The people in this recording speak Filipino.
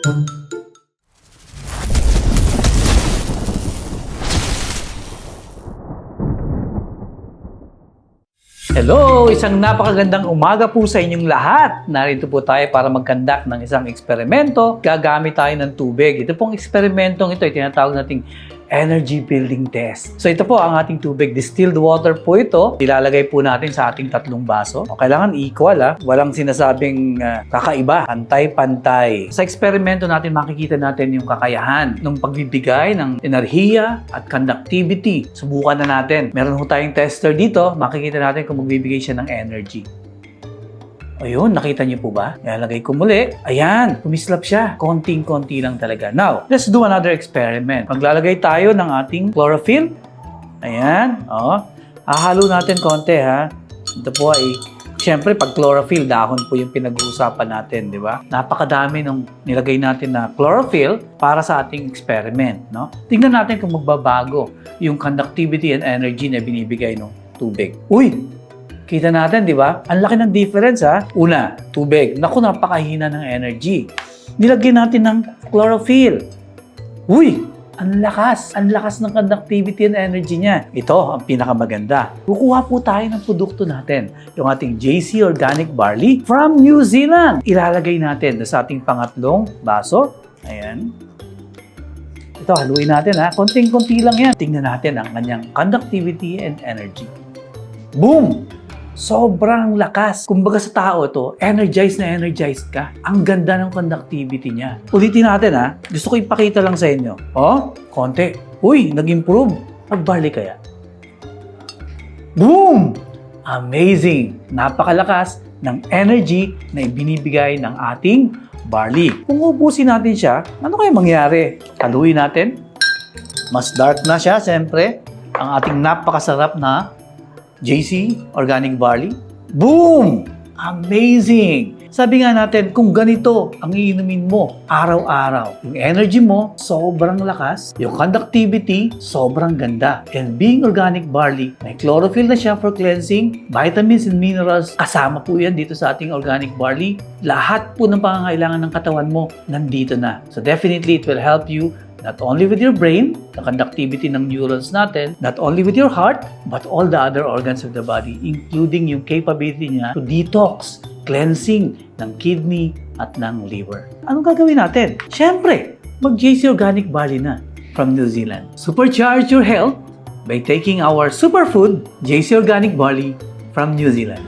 Hello! Isang napakagandang umaga po sa inyong lahat. Narito po tayo para mag-conduct ng isang eksperimento. Gagamit tayo ng tubig. Ito pong eksperimentong ito ay tinatawag nating energy building test. So ito po ang ating tubig. Distilled water po ito. Ilalagay po natin sa ating 3 baso. O, kailangan equal Walang sinasabing kakaiba. Pantay-pantay. Sa eksperimento natin makikita natin yung kakayahan ng pagbibigay ng enerhiya at conductivity. Subukan na natin. Meron po tayong tester dito. Makikita natin kung magbibigay siya ng energy. Ayun, nakita niyo po ba? Ilalagay ko muli. Ayan, kumislap siya. Konting-konti lang talaga. Now, let's do another experiment. Maglalagay tayo ng ating chlorophyll. Ayan, hahalo natin konti Ito po ay, siyempre pag chlorophyll, dahon po yung pinag-uusapan natin, di ba? Napakadami nung nilagay natin na chlorophyll para sa ating experiment, no? Tingnan natin kung magbabago yung conductivity and energy na binibigay ng tubig. Uy! Kita natin, di ba? Ang laki ng difference, Una, tubig. Naku, napakahina ng energy. Nilagyan natin ng chlorophyll. Uy! Ang lakas. Ang lakas ng conductivity and energy niya. Ito ang pinakamaganda. Kukuha po tayo ng produkto natin. Yung ating JC Organic Barley from New Zealand. Ilalagay natin sa ating pangatlong baso. Ayan. Ito, haluin natin, Konting-konti lang yan. Tingnan natin ang kanyang conductivity and energy. Boom! Sobrang lakas. Kumbaga sa tao ito, energized na energized ka. Ang ganda ng conductivity niya. Ulitin natin Gusto ko ipakita lang sa inyo. Konti. Uy, nag-improve. Pag-barley kaya. Boom! Amazing! Napakalakas ng energy na ibinibigay ng ating barley. Kung ubusin natin siya, ano kaya mangyari? Haluin natin. Mas dark na siya, siyempre. Ang ating napakasarap na JC Organic Barley. Boom! Amazing! Sabi nga natin, kung ganito ang iinumin mo araw-araw, yung energy mo, sobrang lakas, yung conductivity, sobrang ganda. And being organic barley, may chlorophyll na siya for cleansing, vitamins and minerals, kasama po yan dito sa ating organic barley. Lahat po ng pangangailangan ng katawan mo, nandito na. So definitely, it will help you not only with your brain, the conductivity ng neurons natin, not only with your heart, but all the other organs of the body, including yung capability niya to detox, cleansing ng kidney at ng liver. Anong gagawin natin? Siyempre, mag-JC Organic Barley na from New Zealand. Supercharge your health by taking our superfood, JC Organic Barley from New Zealand.